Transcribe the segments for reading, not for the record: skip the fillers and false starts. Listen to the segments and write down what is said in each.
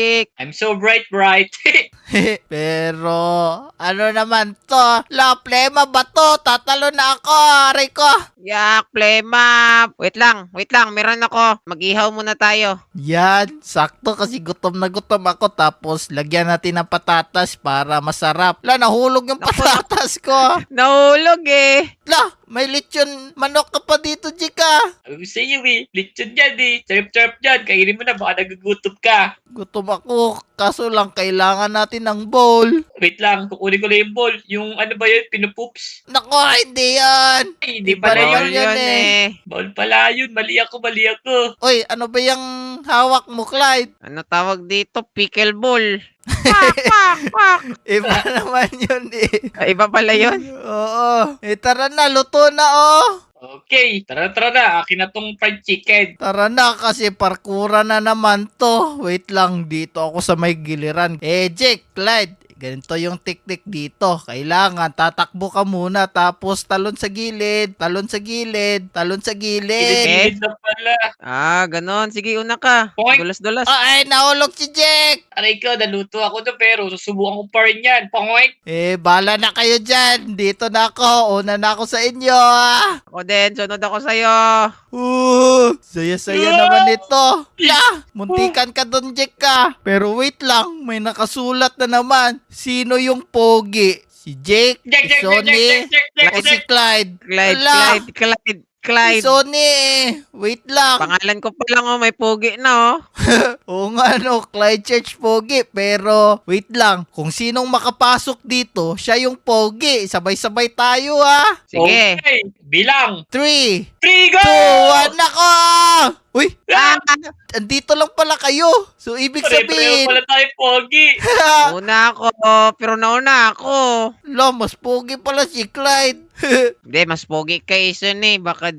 Jake. I'm so bright, bright. Pero, ano naman to? La, plema ba to? Tatalo na ako, aray ko. Yak, plema. Wait lang. Meron ako. Mag-ihaw muna tayo. Yan, sakto kasi gutom na gutom ako. Tapos, lagyan natin ng patatas para masarap. La, nahulog yung patatas ko. Nahulog eh. La, may lechon manok ka pa dito, Jika. Sabi ko sa iyo lechon yan Charip-charip dyan, kainin mo na, baka nagugutom ka. Gutom ako, kaso lang kailangan natin ng bowl. Wait lang, kukunin ko lang yung bowl. Yung ano ba yun, pinupoops? Nako, hindi yan. Ay, hindi Iba pala na yun. Bawal yan yun eh. Bowl pala yun, mali ako. Oy, ano ba yung hawak mo, Clyde? Ano tawag dito? Pickleball. Pak. Iba naman yun eh. Iba pala yun. Oo. Tara na, luto na oh. Okay, tara na, akin na tong fried chicken. Tara na kasi parkuran na naman to. Wait lang, dito ako sa may giliran. Jake, Clyde, ganito yung teknik dito. Kailangan tatakbo ka muna tapos talon sa gilid. Gilid na pala. Ganon. Sige, una ka. Point. Dulas-dulas. Ay, nahulog si Jake. Aray ko, naluto ako na pero susubukan ko pa rin yan. Pangoy. Bala na kayo dyan. Dito na ako. Una na ako sa inyo. Ako din. Sunod ako sa'yo. Saya-saya naman ito. La, muntikan ka doon, Jake ka. Pero wait lang, may nakasulat na naman. Sino yung pogi? Si Jake, si Sonny, o si Clyde? Ala, si Clyde. Sonny Wait lang. Pangalan ko pa lang may pogi na Oo nga no, Clyde Church pogi. Pero wait lang, kung sinong makapasok dito, siya yung pogi. Sabay-sabay tayo ha. Sige. Okay, bilang. 3, 3, go! 2, 1, ako! Uy, Ah! andito lang pala kayo. So, ibig Pare-pareho sabihin, pala tayo, Pogi. Una ako, pero nauna ako. lo, mas pogi pala si Clyde. Hindi, mas pogi kay Ison eh. Baka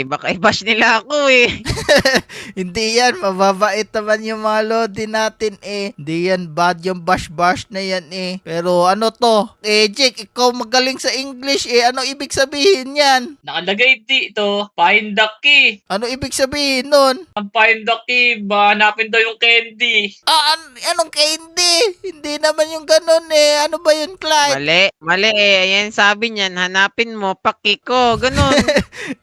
baka i-bash nila ako eh. Hindi yan, mababait naman yung mga lodi natin eh. Hindi yan bad yung bash-bash na yan eh. Pero ano to? Jake, ikaw magaling sa English eh. Ano ibig sabihin yan? Nakalagay dito, find the key. Ano ibig sabihin nun? Ang find the key, hanapin daw yung candy. Anong candy? Hindi naman yung ganun eh. Ano ba yun, Clyde? Mali eh. Ayan sabi niyan, hanapin mo, paki ko. Ganun.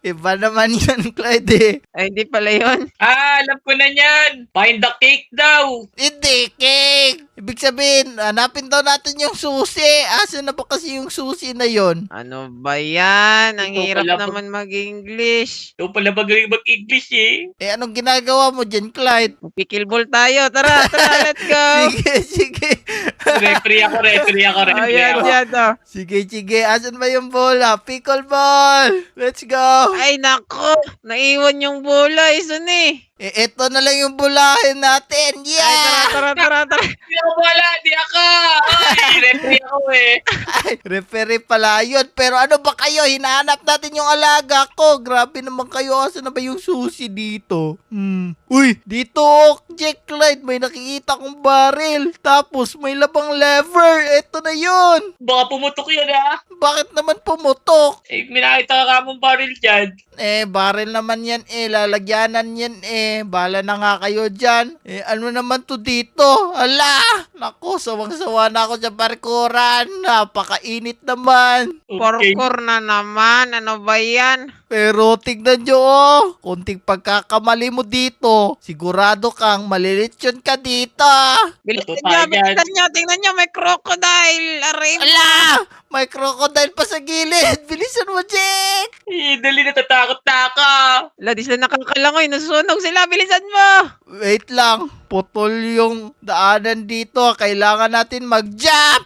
Iba naman yun, Clyde eh. Ay, hindi pala yun. Alam ko na yan. Find the cake daw. Hindi, cake! Ibig sabihin, hanapin daw natin yung susi. Asa na ba kasi yung susi na yon? Ano ba yan? Ang Ito hirap pala naman mag-English. Ito pala magaling mag-English eh. Anong ginagawa mo dyan, Clyde? Pickleball tayo. Tara, let's go. Sige. Referee ako. Ayan, oh. Sige. Asan ba yung bola? Pickleball! Let's go! Ay, nako. Naiwan yung bola. Ison eh. Eto na lang yung bulahin natin. Ay, Yeah! tara. Hindi ako wala, di ako. Ay, referee ako eh. Ay, referee pala yun. Pero ano ba kayo? Hinahanap natin yung alaga ko. Grabe naman kayo. Asan na ba yung susi dito? Uy, dito, Jack Clyde. May nakikita kong baril. Tapos may labang lever. Eto na yun. Baka pumutok yun ha. Bakit naman pumutok? May nakita ka mong baril dyan. Baril naman yan lalagyanan yan Bala na nga kayo dyan. Ano naman to dito? Ala! Naku, sawang-sawa na ako sa parkuran. Napakainit naman. Okay. Parkour na naman. Ano ba yan? Pero tignan nyo konting pagkakamali mo dito, sigurado kang malilitsyon ka dito. Bilisan tayo dyan. nyo. Tingnan nyo, may crocodile. Aray mo. Ala! May crocodile pa sa gilid. Bilisan mo, Jake! Dali natatakot na ako. Di sila nakakalangoy. Nasusunog sila. Bilisan mo. Wait lang. Putol yung daanan dito. Kailangan natin mag-jump.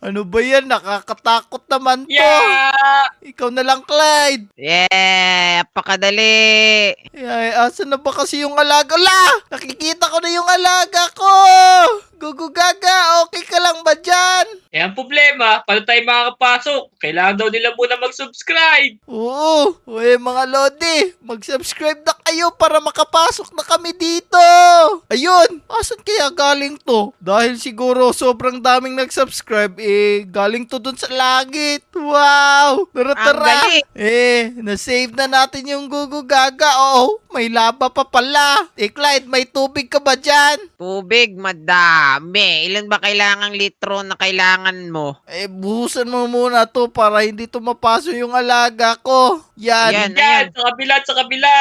Ano ba yan? Nakakatakot naman to. Yeah! Ikaw na lang, Clyde. Yeah, pakadali. Ay, asan na ba kasi yung alaga? La! Nakikita ko na yung alaga ko! Gugugaga, okay ka lang ba dyan? Eh, ang problema, paano tayo makakapasok? Kailangan daw nila muna mag-subscribe. Oo, mga Lodi, mag-subscribe na kayo para makapasok na kami dito. Ayun, asan kaya galing to? Dahil siguro sobrang daming nag-subscribe, galing to dun sa langit. Wow, Ang tara. galing. Na-save na natin yung gugugaga. Oo, may lava pa pala. Clyde, may tubig ka ba dyan? Tubig, madami. Ilan ba kailangang litro na kailangan mo? Buhusan mo muna to para hindi to mapaso yung alaga ko. Yan. Ayan. Yan, sa kabila, sa kabila.